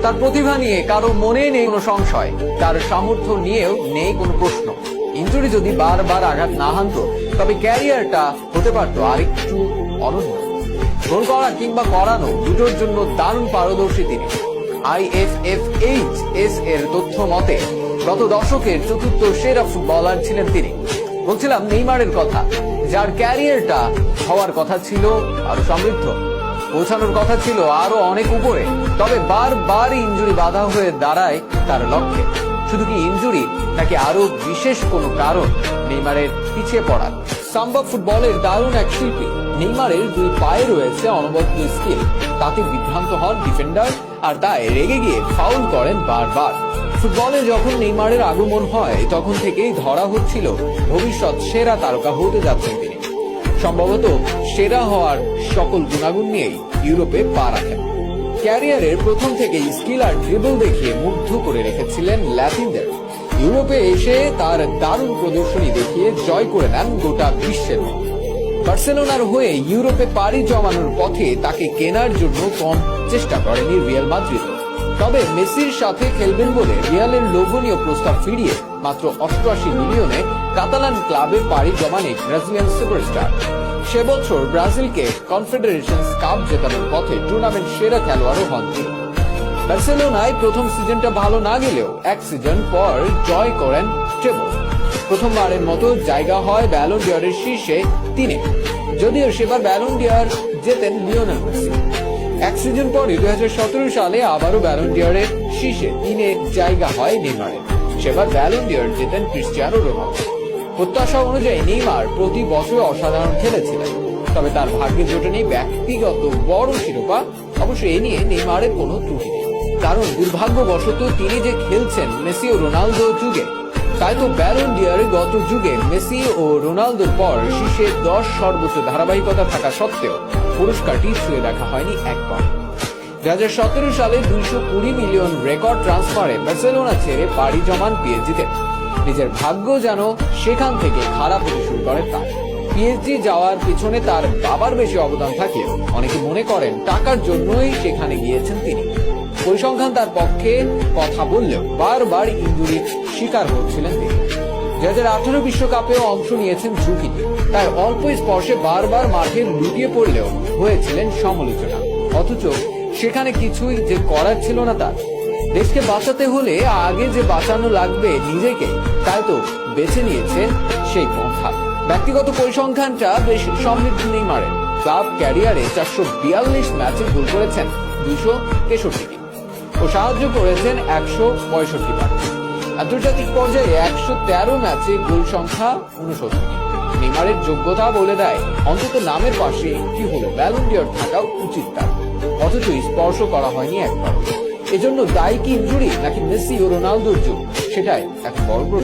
তার প্রতিভা নিয়ে কারো মনে নেই কোনো সংশয়, তার সামর্থ্য নিয়েও নেই কোনো প্রশ্ন। ইনজুরি যদি বারবার আঘাত না হানতো তবে ক্যারিয়ারটা হতে পারত আরেকটু অনন্য। গোল করা কিংবা করানো দুটোর জন্য দারুণ পারদর্শী তিনি। IFFHS এর তথ্য মতে গত দশকের চতুর্থ সেরা ফুটবলার ছিলেন তিনি। বলছিলাম নেইমারের কথা, যার ক্যারিয়ারটা হওয়ার কথা ছিল আরো সমৃদ্ধ, পৌঁছানোর কথা ছিল আরো অনেক উপরে। তবে বারবার ইনজুরি বাধা হয়ে দাঁড়ায় তার লক্ষ্যে। শুধু কি ইনজুরি, নাকি আরো বিশেষ কোনো কারণ নেইমারের পিছিয়ে পড়ার? সাম্বা ফুটবলের দারুণ এক শিল্পী। নেইমারের দুই পায়ে রয়েছে অনবদ্য স্কিল, তাতে বিভ্রান্ত হন ডিফেন্ডার, আর তাই রেগে গিয়ে ফাউল করেন বারবার। ফুটবলে যখন নেইমারের আগমন হয় তখন থেকেই ধরা হচ্ছিল ভবিষ্যৎ সেরা তারকা হতে যাচ্ছেন তিনি। সম্ভবত সেরা হওয়ার সকল গুণাগুণ নিয়েই ইউরোপে পা রাখেন। ক্যারিয়ারের প্রথম থেকেই স্কিল আর ড্রিবল দেখিয়ে মুগ্ধ করে রেখেছিলেন ল্যাটিনদের। ইউরোপে এসে তার দারুণ প্রদর্শনী দেখিয়ে জয় করে নেন গোটা বিশ্বের মন। বার্সেলোনার হয়ে ইউরোপে পাড়ি জমানোর পথে তাকে কেনার জন্য কম চেষ্টা করেনি রিয়াল মাদ্রিদ। তবে মেসির সাথে খেলবেন বলে রিয়ালের লোভনীয় প্রস্তাব ফিরিয়ে মাত্র 88 মিলিয়নে কাতালান ক্লাবে পাড়ি জমান এই ব্রাজিলিয়ান সুপারস্টার। সে বছর ব্রাজিলকে কনফেডারেশনস কাপ জেতানোর পথে টুর্নামেন্ট সেরা খেলোয়াড়ও হন তিনি। বার্সেলোনায় প্রথম সিজনটা ভালো না গেলেও এক সিজন পর জয় করেন ট্রেবল। প্রথমবারের মতো জায়গা হয় ব্যালন ডি'অরের শীর্ষে তিনে, যদিও সেবার ব্যালন ডি'অর জেতেন লিওনেল মেসি। এক সিজন পরে 2017 সালে আবারও ব্যালন ডি'অরের শীর্ষে তিনে জায়গা হয় নেইমারের। সেবার ব্যালন ডি'অর জেতেন ক্রিস্টিয়ানো রোনালদো। প্রত্যাশা অনুযায়ী নেইমার প্রতি বছর অসাধারণ খেলেছিলেন, তবে তার ভাগ্যে জোটেনি ব্যক্তিগত বড় শিরোপা। অবশ্য এ নিয়ে নেইমারের কোনো ত্রুটি নেই, কারণ দুর্ভাগ্যবশত তিনি যে খেলছেন মেসি ও রোনালদো যুগে। তাই তো ব্যালন ডি'অরে গত যুগে মেসি ও রোনালদোর পর শীর্ষে 10 সর্বোচ্চ ধারাবাহিকতা থাকা সত্ত্বেও পুরস্কারটি ছুঁয়ে দেখা হয়নি একবার। 2017 সালে 220 মিলিয়ন রেকর্ড ট্রান্সফারে বার্সেলোনা ছেড়ে পাড়ি জমান পিএসজিতে। নিজের ভাগ্য যেন সেখান থেকে খারাপ হতে শুরু করে তার। পিএসজি যাওয়ার পিছনে তার বাবার বেশি অবদান থাকলেও অনেকে মনে করেন টাকার জন্যই সেখানে গিয়েছেন তিনি। পরিসংখ্যান তার পক্ষে কথা বললেও বারবার ইনজুরির শিকার হচ্ছিলেন তিনি। 2018 বিশ্বকাপেও অংশ নিয়েছেন ঝুঁকিতে, তাই অল্প স্পর্শে বারবার মাঠে লুটিয়ে পড়লেও হয়েছিলেন সমালোচনা। অথচ সেখানে কিছুই যে করার ছিল না তার। দেশকে বাঁচাতে হলে আগে যে বাঁচানো লাগবে নিজেকে, তাই তো বেছে নিয়েছেন সেই পন্থা। ব্যক্তিগত পরিসংখ্যানটা বেশ সমৃদ্ধ নেইমারের। ক্লাব ক্যারিয়ারে 442 ম্যাচে গোল করেছেন 263টি ও সাহায্য করেছেন 165 বার। আন্তর্জাতিক পর্যায়ে 113 ম্যাচে গোল সংখ্যা 69টি। নেইমারের যোগ্যতা বলে দেয় অন্তত নামের পাশে একটি হলো ব্যালন ডি'অর থাকা উচিত তার, অথচ স্পর্শ করা হয়নি একবার। এজন্য দায়ী কি ইনজুরি, নাকি মেসি ও রোনালদোর যুগ, সেটাই এখন বড় প্রশ্ন।